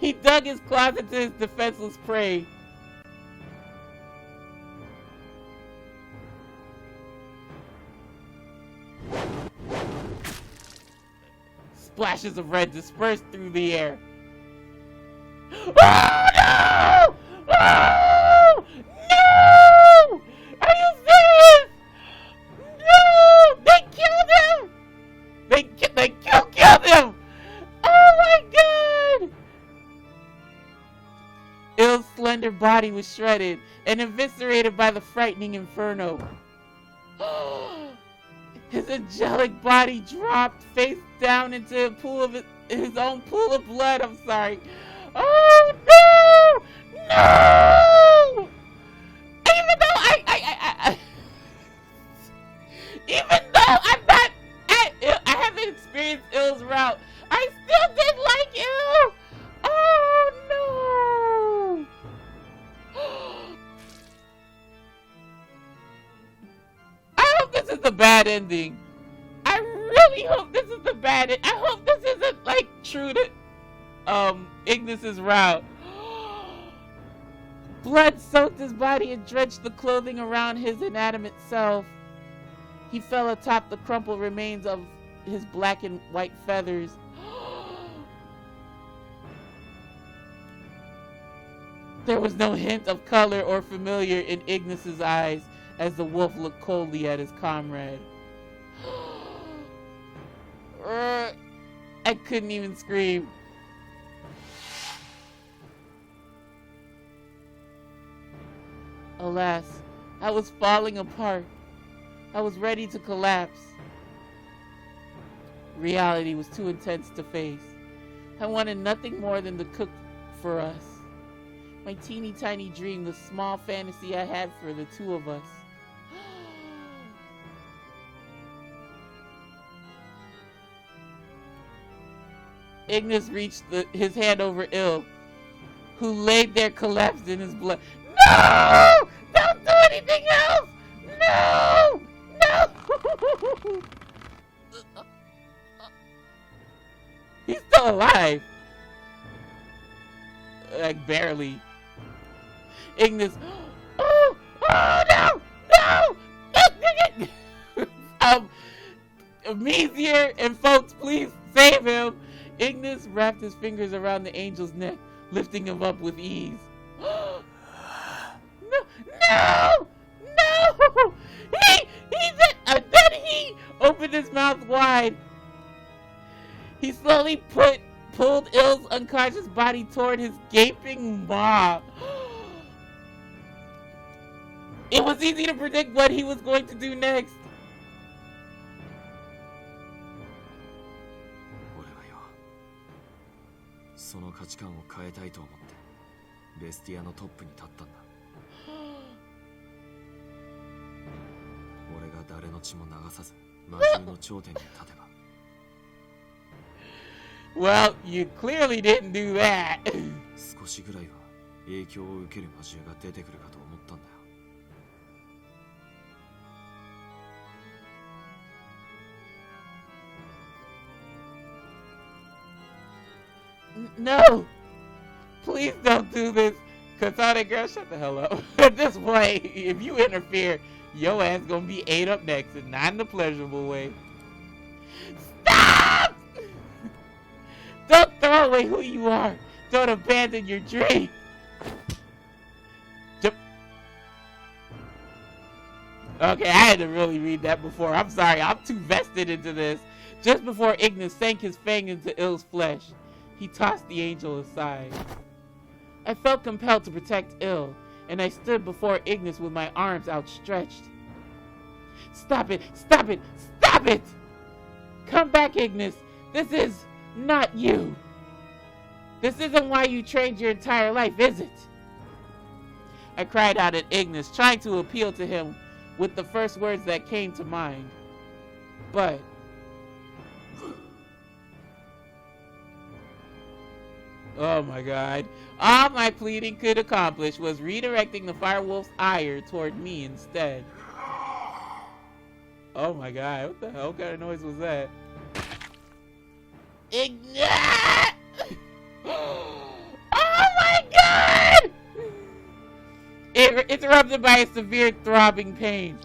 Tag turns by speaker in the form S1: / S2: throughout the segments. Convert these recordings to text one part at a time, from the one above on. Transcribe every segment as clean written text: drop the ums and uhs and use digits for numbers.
S1: He dug his claws into his defenseless prey. Splashes of red dispersed through the air. Oh no! Oh no! Are you serious? No! They killed him! They killed him! Oh my god! Ill's slender body was shredded and eviscerated by the frightening inferno. His angelic body dropped face down into a pool of his own pool of blood. I'm sorry. Oh no! No! Even though even though I haven't experienced Ill's route, I still did like Ill. Oh no! I hope this is a bad ending. I really hope this is a bad ending. I hope this isn't like true to Ignis's route. Blood soaked his body and drenched the clothing around his inanimate self. He fell atop the crumpled remains of his black and white feathers. There was no hint of color or familiar in Ignis's eyes as the wolf looked coldly at his comrade. I couldn't even scream. Alas, I was falling apart. I was ready to collapse. Reality was too intense to face. I wanted nothing more than to cook for us. My teeny tiny dream, the small fantasy I had for the two of us. Ignis reached his hand over Ill, who laid there collapsed in his blood. No! Don't do anything else! No! No! He's still alive. Like, barely. Ignis. Oh! Oh, no! No! Meeseer and folks, please save him. Ignis wrapped his fingers around the angel's neck, lifting him up with ease. No! No! No! Then he opened his mouth wide. He slowly pulled Ill's unconscious body toward his gaping maw. It was easy to predict what he was going to do next. Well, you clearly didn't do that. No! Please don't do this. Katana girl, shut the hell up. At this point, if you interfere, your ass gonna be ate up next, and not in a pleasurable way. Stop! Don't throw away who you are. Don't abandon your dream. Okay, I had to really read that before. I'm sorry, I'm too vested into this. Just before Ignis sank his fang into Ill's flesh, he tossed the angel aside. I felt compelled to protect Ill, and I stood before Ignis with my arms outstretched. Stop it! Stop it! Stop it! Come back, Ignis! This is not you! This isn't why you trained your entire life, is it? I cried out at Ignis, trying to appeal to him with the first words that came to mind. But oh my god. All my pleading could accomplish was redirecting the firewolf's ire toward me instead. Oh my god, what the hell kind of noise was that? interrupted by a severe throbbing pain.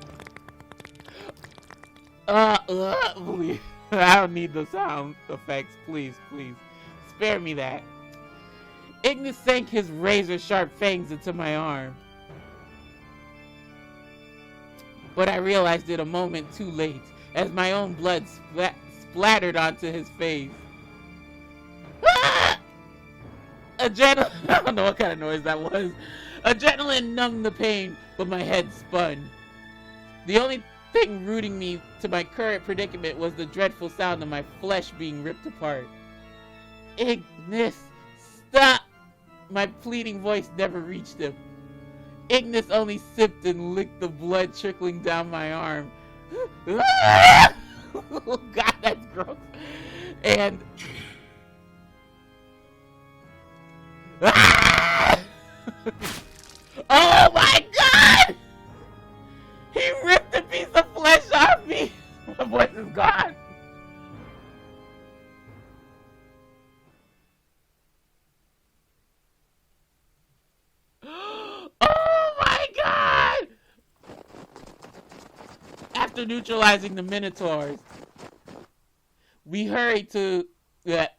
S1: Please. I don't need the sound effects. Please, please. Spare me that. Ignis sank his razor-sharp fangs into my arm. But I realized it a moment too late, as my own blood splattered onto his face. Ah! I don't know what kind of noise that was. Adrenaline numbed the pain, but my head spun. The only thing rooting me to my current predicament was the dreadful sound of my flesh being ripped apart. Ignis, stop! My pleading voice never reached him. Ignis only sipped and licked the blood trickling down my arm. Oh God, that's gross. And oh my God! He ripped a piece of flesh off me. My voice is gone. Oh my God! After neutralizing the Minotaurs, we hurried toward the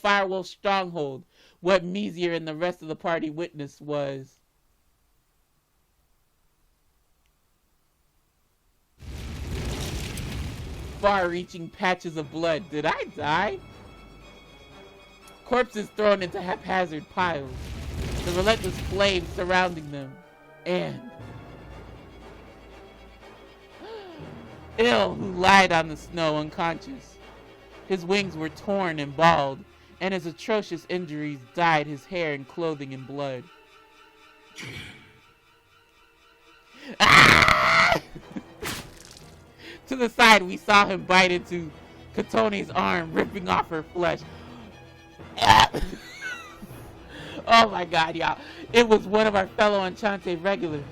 S1: Firewolf stronghold. What Meezer and the rest of the party witnessed was far-reaching patches of blood. Did I die? Corpses thrown into haphazard piles, the relentless flames surrounding them, and Il, who lied on the snow unconscious. His wings were torn and bald, and his atrocious injuries dyed his hair and clothing in blood. Ah! To the side, we saw him bite into Katone's arm, ripping off her flesh. Oh my God, y'all. It was one of our fellow Enchante regulars.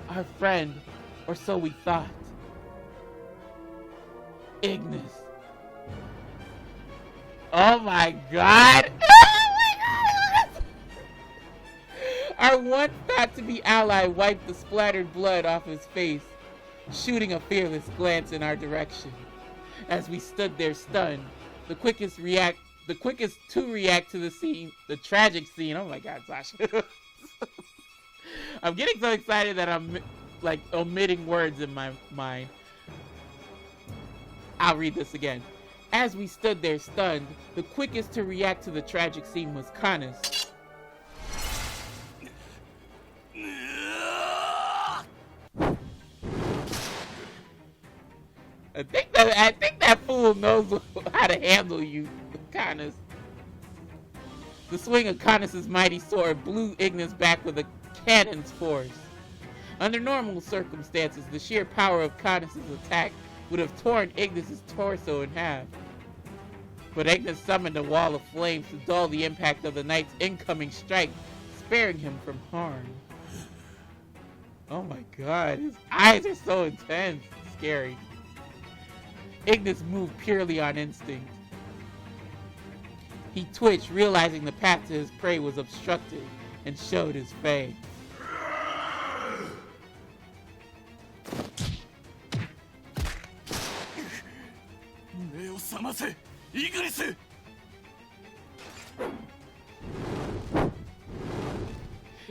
S1: Our friend, or so we thought. Ignis. Oh my God! Oh my God! Our once thought-to-be ally wiped the splattered blood off his face, shooting a fearless glance in our direction. As we stood there stunned, the quickest to react to the scene, the tragic scene. Oh my God, Sasha! I'm getting so excited that I'm like omitting words in my mind. I'll read this again. As we stood there stunned, the quickest to react to the tragic scene was Canis. I think that fool knows how to handle you, Canis. The swing of Canis' mighty sword blew Ignis back with a cannon's force. Under normal circumstances, the sheer power of Canis' attack would have torn Ignis' torso in half. But Ignis summoned a wall of flames to dull the impact of the knight's incoming strike, sparing him from harm. Oh my God, his eyes are so intense. It's scary. Ignis moved purely on instinct. He twitched, realizing the path to his prey was obstructed, and showed his fangs.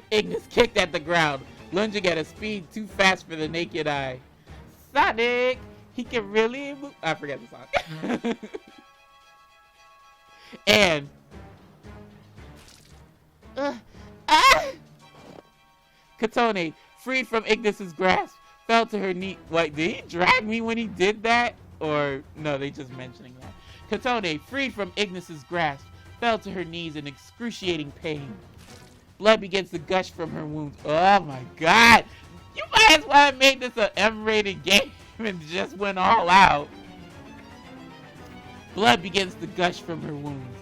S1: Ignis kicked at the ground, lunging at a speed too fast for the naked eye. Sonic! He can really move. I forget the song. And Katone, freed from Ignis' grasp, fell to her knee. Wait, did he drag me when he did that? Or no, they just mentioning that. Katone, freed from Ignis' grasp, fell to her knees in excruciating pain. Blood begins to gush from her wounds. Oh my God! You might as well have made this an M-rated game and just went all out. Blood begins to gush from her wounds,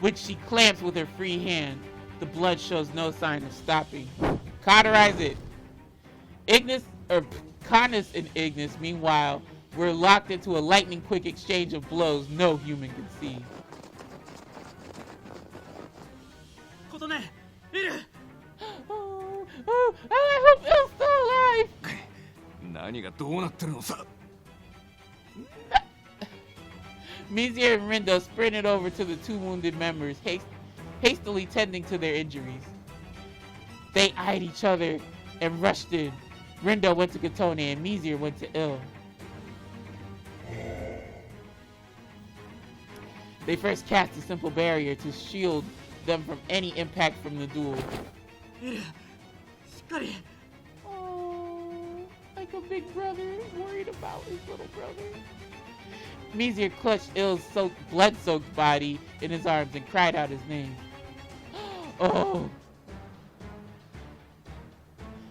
S1: which she clamps with her free hand. The blood shows no sign of stopping. Cauterize it. Canis and Ignis, meanwhile, were locked into a lightning-quick exchange of blows no human could see. I hope Mizir and Rindo sprinted over to the two wounded members, hastily tending to their injuries. They eyed each other and rushed in. Rindo went to Katone and Mizir went to Il. They first cast a simple barrier to shield them from any impact from the duel. Oh, like a big brother worried about his little brother. Mizir clutched Il's blood-soaked body in his arms and cried out his name. Oh!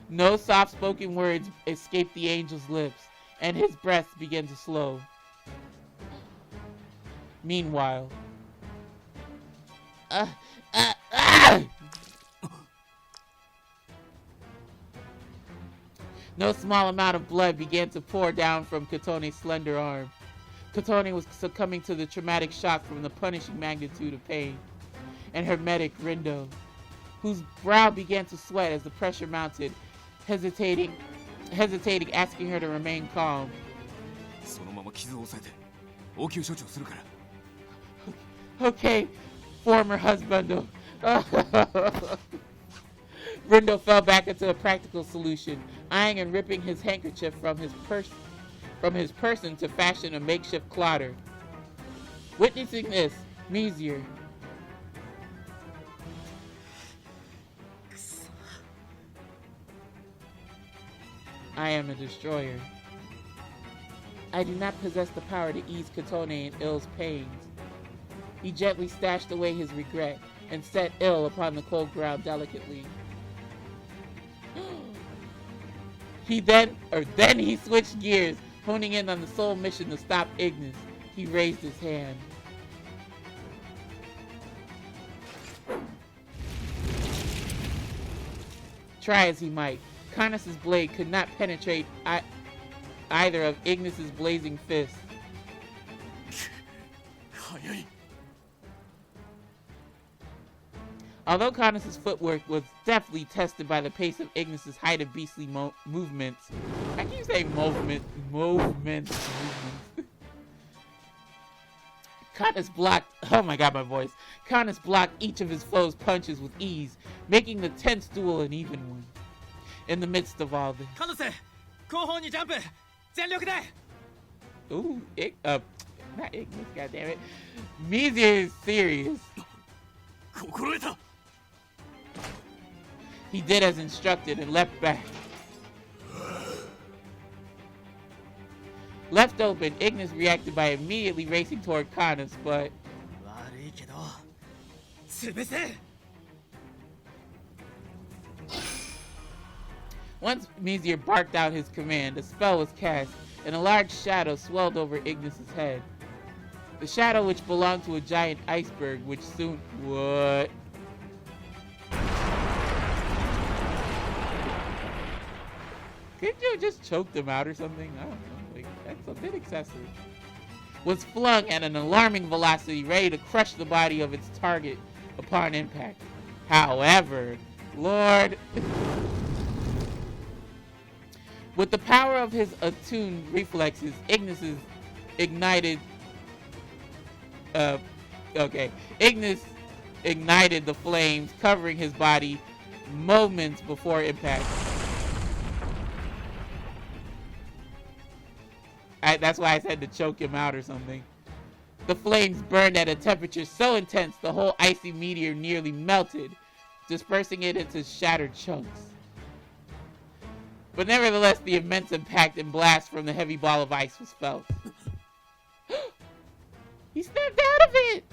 S1: No soft-spoken words escaped the angel's lips, and his breath began to slow. Meanwhile... No small amount of blood began to pour down from Katone's slender arm. Katone was succumbing to the traumatic shock from the punishing magnitude of pain. And her medic, Rindo, whose brow began to sweat as the pressure mounted, hesitating, asking her to remain calm. Okay, former husbando. Rindo fell back into a practical solution, eyeing and ripping his handkerchief from his person to fashion a makeshift clotter. Witnessing this, Mizir. I am a destroyer. I do not possess the power to ease Katone and Il's pains. He gently stashed away his regret and set Il upon the cold ground delicately. Then he switched gears, honing in on the sole mission to stop Ignis. He raised his hand. Try as he might, Canis' blade could not penetrate either of Ignis' blazing fists. Although Canis' footwork was deftly tested by the pace of Ignis' height of beastly movements. I keep saying movements. Canis blocked, oh my god, my voice. Canis blocked each of his foe's punches with ease, making the tense duel an even one. In the midst of all this. Ooh, not Ignis, goddammit. Mizir is serious. He did as instructed and leapt back. Left open, Ignis reacted by immediately racing toward Canis, but... Once Mizir barked out his command, a spell was cast, and a large shadow swelled over Ignis' head. The shadow which belonged to a giant iceberg, which soon... What? Couldn't you have just choked them out or something? I don't know. Like, that's a bit excessive. Was flung at an alarming velocity, ready to crush the body of its target upon impact. However, Lord... With the power of his attuned reflexes, Ignis ignited the flames, covering his body moments before impact. That's why I said to choke him out or something. The flames burned at a temperature so intense the whole icy meteor nearly melted, dispersing it into shattered chunks. But nevertheless, the immense impact and blast from the heavy ball of ice was felt. He snapped out of it!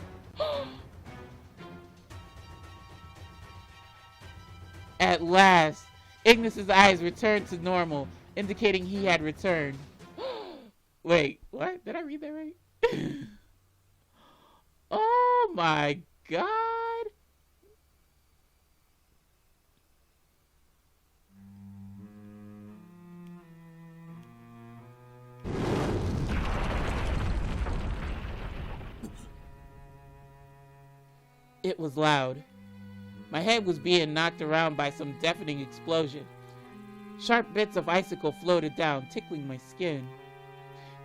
S1: At last, Ignis' eyes returned to normal, indicating he had returned. Wait, what? Did I read that right? Oh my god! It was loud. My head was being knocked around by some deafening explosion. Sharp bits of icicle floated down, tickling my skin.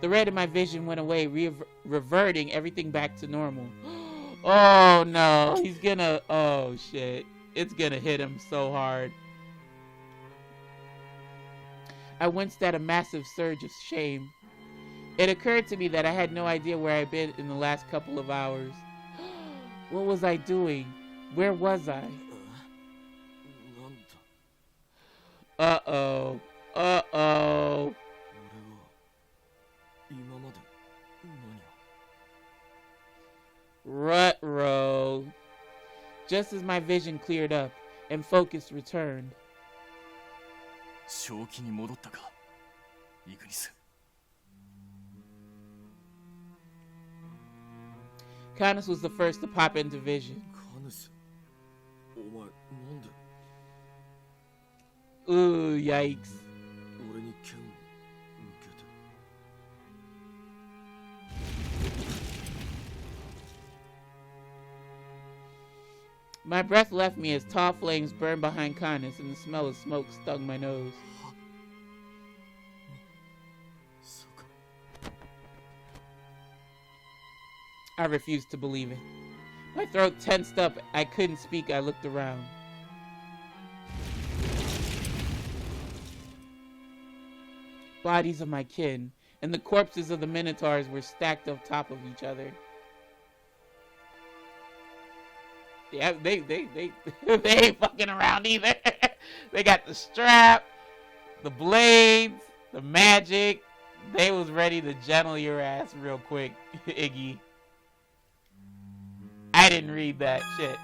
S1: The red in my vision went away, reverting everything back to normal. Oh no, he's gonna, oh shit. It's gonna hit him so hard. I winced at a massive surge of shame. It occurred to me that I had no idea where I'd been in the last couple of hours. What was I doing? Where was I? Uh-oh. Uh-oh. Ruh-roh. Just as my vision cleared up and focus returned. Canis was the first to pop into vision. Ooh, yikes. My breath left me as tall flames burned behind Canis and the smell of smoke stung my nose. I refused to believe it. My throat tensed up. I couldn't speak. I looked around. Bodies of my kin and the corpses of the minotaurs were stacked on top of each other. Yeah, they ain't fucking around either. They got the strap, the blades, the magic. They was ready to gentle your ass real quick, Iggy. I didn't read that shit.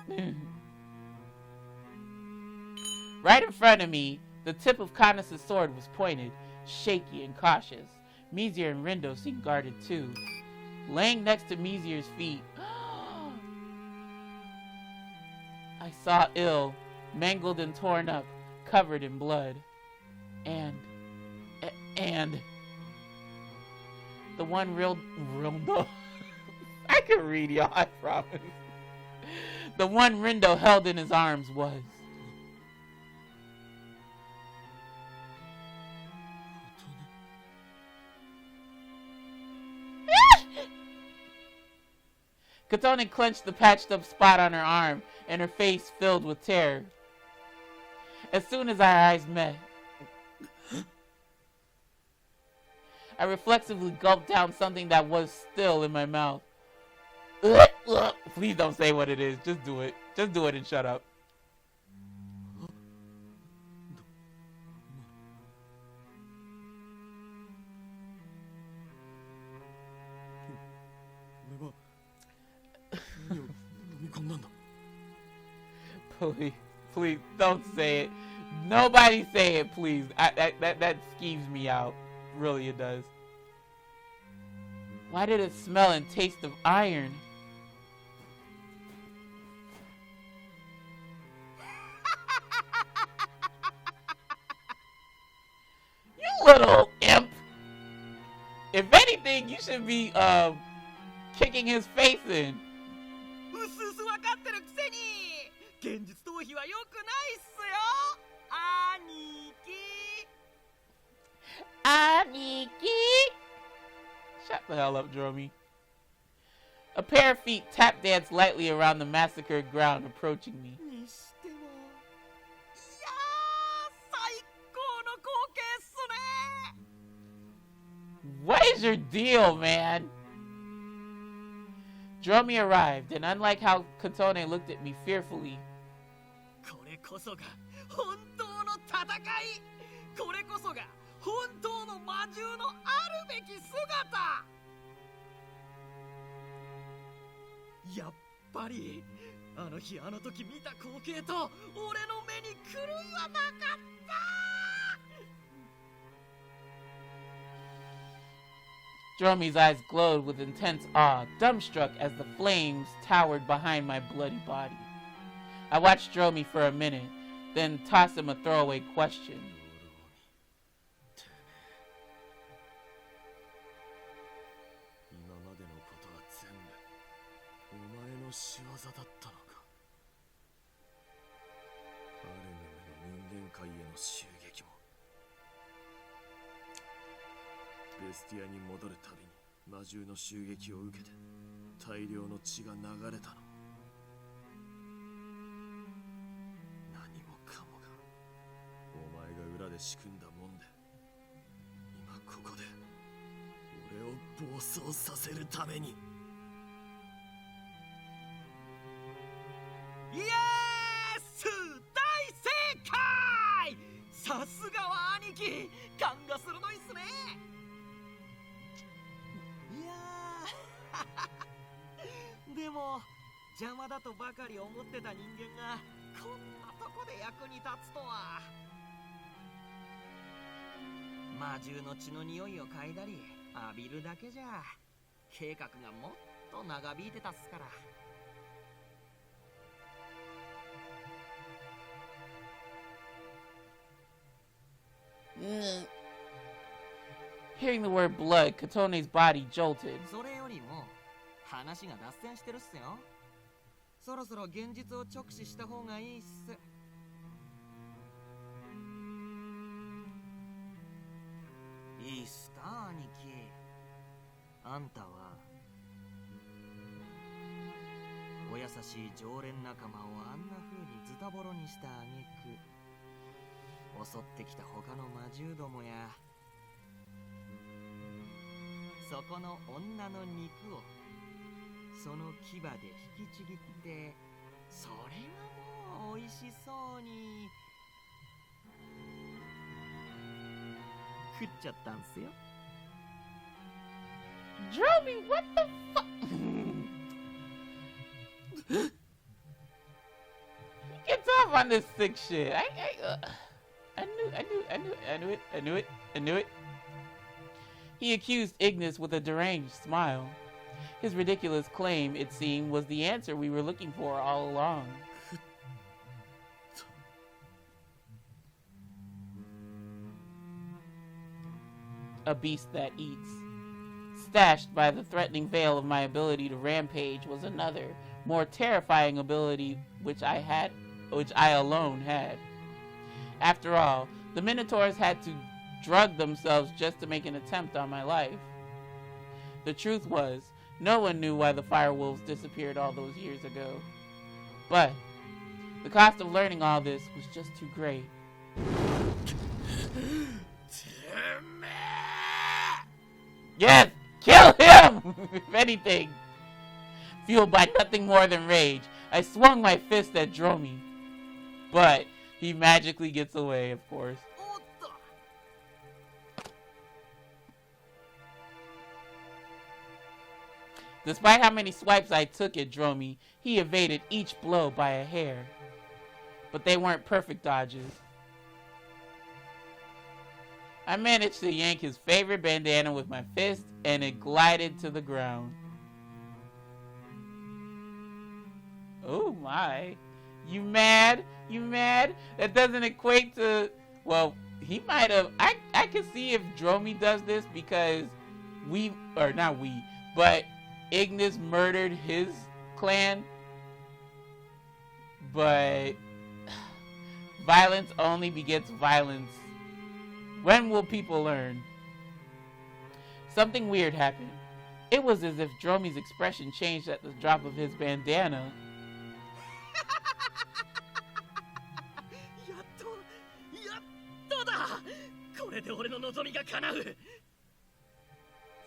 S1: Right in front of me, the tip of Canis' sword was pointed, shaky and cautious. Mizir and Rindo seemed guarded too. Laying next to Mizir's feet, I saw Il, mangled and torn up, covered in blood. And the one real Rindo. I can read, y'all, I promise. The one Rindo held in his arms was Otome clenched the patched up spot on her arm, and her face filled with terror. As soon as our eyes met, I reflexively gulped down something that was still in my mouth. Please don't say what it is. Just do it. Just do it and shut up. Please don't say it. Nobody say it, please. That skeeves me out. Really, it does. Why did it smell and taste of iron? You little imp. If anything, you should be kicking his face in. Aniki! Shut the hell up, Dromi. A pair of feet tap danced lightly around the massacred ground, approaching me. What is your deal, man? Dromi arrived, and unlike how Otome looked at me fearfully, Dromi's eyes glowed with intense awe, dumbstruck as the flames towered behind my bloody body. I watched Dromi for a minute, then tossed him a throwaway question.
S2: スティアに戻るたびに魔獣の襲撃を受けて大量の血が流れたの。何もかもがお前が裏で仕組んだもんで、今ここで俺を暴走させるために。
S3: イエス！大正解！さすがは兄貴、勘が鋭いっすね。いやーでも邪魔だとばかり思ってた人間がこんなとこで役に立つとは。魔獣の血の匂いを嗅いだり浴びるだけじゃ計画がもっと長引いてたっすから。
S1: Hearing the word blood, Kotone's body jolted.
S3: それよりも話が脱線してるっすよ。そろそろ現実を直視した方がいいっす。いいっすか兄貴。あんたはお優しい常連仲間をあんな風にズタボロにした挙句、襲ってきた他の魔獣どもやそこの女の肉をその牙で引きちぎって、それがもう美味しそうに食っちゃったんすよ。
S1: Dromy, what the fuck? He gets off on this sick shit. I knew it. He accused IGNIS with a deranged smile. His ridiculous claim, it seemed, was the answer we were looking for all along. A beast that eats. Stashed by the threatening veil of my ability to rampage was another, more terrifying ability which I alone had. After all, the Minotaurs had to drug themselves just to make an attempt on my life. The truth was, no one knew why the firewolves disappeared all those years ago. But the cost of learning all this was just too great. Yes! Kill him! If anything. Fueled by nothing more than rage, I swung my fist at Dromy. But he magically gets away, of course. Despite how many swipes I took at Dromy, he evaded each blow by a hair. But they weren't perfect dodges. I managed to yank his favorite bandana with my fist, and it glided to the ground. Oh my. You mad? You mad? That doesn't equate to... Well, he might have... I can see if Dromy does this because but IGNIS murdered his clan. But violence only begets violence. When will people learn? Something weird happened. It was as if Dromy's expression changed at the drop of his bandana.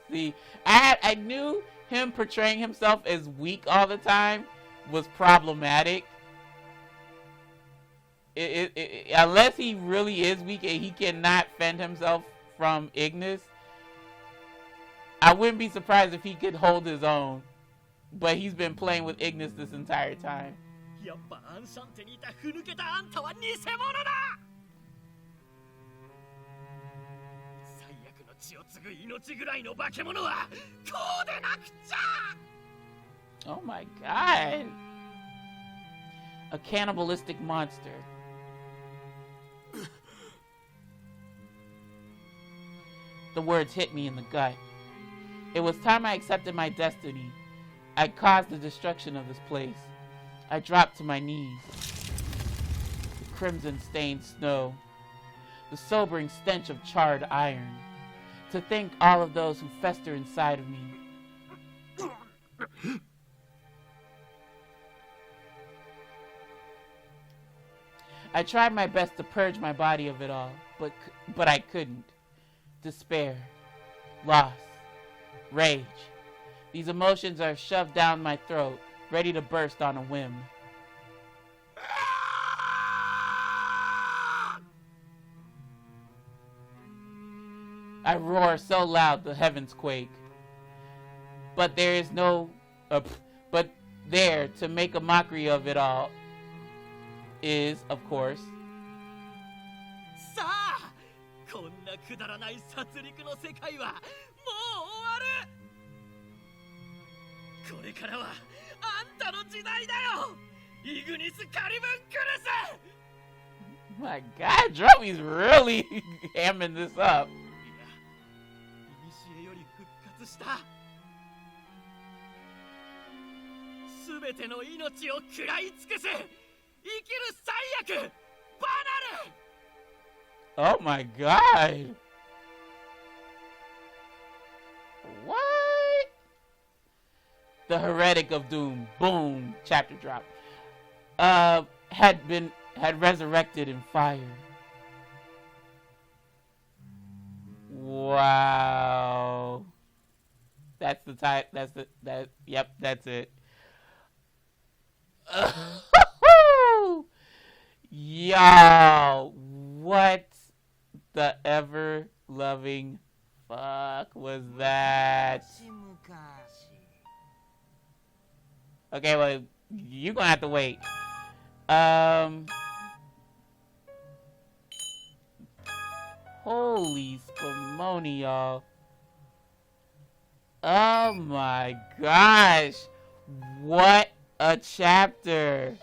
S1: See, I knew him portraying himself as weak all the time was problematic. Unless he really is weak and he cannot fend himself from IGNIS, I wouldn't be surprised if he could hold his own. But he's been playing with IGNIS this entire time. Oh my god. A cannibalistic monster. The words hit me in the gut. It was time I accepted my destiny. I caused the destruction of this place. I dropped to my knees. The crimson-stained snow. The sobering stench of charred iron. to thank all of those who fester inside of me. I tried my best to purge my body of it all, but I couldn't. Despair, loss, rage. These emotions are shoved down my throat, ready to burst on a whim. I roar so loud the heavens quake. But there is no... but there, to make a mockery of it all, is, of course...
S3: さあ、こんなくだらない殺戮の世界はもう終わる。これからはあんたの時代だよ。イグニス・カリブン・クルス。
S1: My God, Droby's really hamming this up.
S3: 古より復活した。すべての命を食らい尽くす。生きる最悪。バナル。
S1: Oh my God. What? The heretic of doom. Boom. Chapter drop. Had resurrected in fire. Wow. That's the title. Yep, that's it. Yo, what the ever loving fuck was that? Okay, well, you're gonna have to wait. Holy spumoni, y'all. Oh my gosh. What a chapter.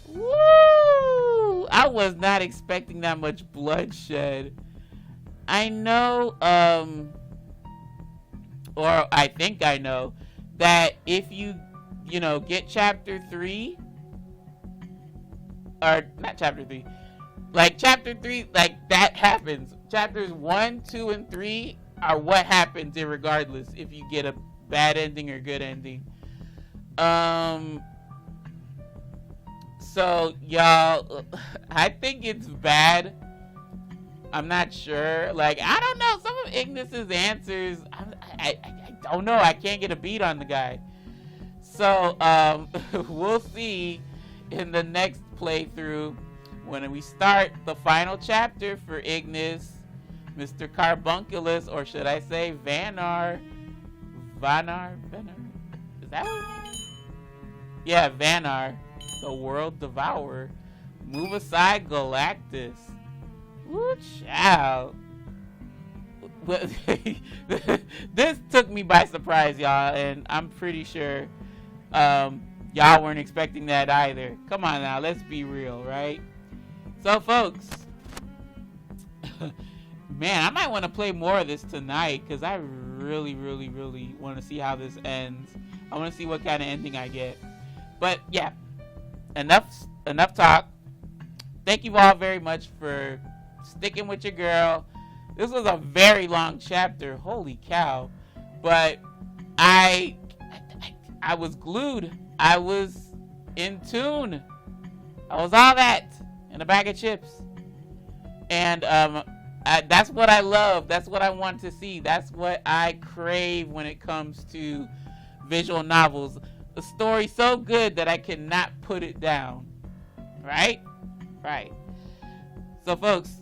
S1: Woo! I was not expecting that much bloodshed. I know, or I think I know, that if you get chapter 3, or not chapter 3, like chapter 3, like that happens. Chapters 1, 2, and 3 are what happens irregardless if you get a bad ending or good ending. So y'all, I think it's bad. I'm not sure. Like, I don't know. Some of Ignis's answers, I don't know. I can't get a beat on the guy. So we'll see in the next playthrough when we start the final chapter for Ignis, Mr. Carbunculus, or should I say Vanar? Is that what it is? Yeah, Vanar, the World Devourer. Move aside, Galactus. Woo, child. This took me by surprise, y'all, and I'm pretty sure y'all weren't expecting that either. Come on now, let's be real, right? So, folks, man, I might want to play more of this tonight because I really, really, really want to see how this ends. I want to see what kind of ending I get. But yeah, enough talk. Thank you all very much for sticking with your girl. This was a very long chapter. Holy cow. But I was glued. I was in tune. I was all that in a bag of chips. And that's what I love. That's what I want to see. That's what I crave when it comes to visual novels. A story so good that I cannot put it down. Right? Right. So, folks,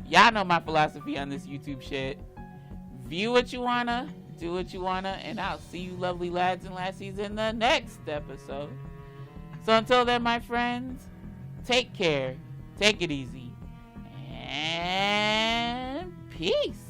S1: y'all know my philosophy on this YouTube shit. View what you wanna, do what you wanna, and I'll see you lovely lads and lassies in the next episode. So until then, my friends, take care, take it easy, and peace.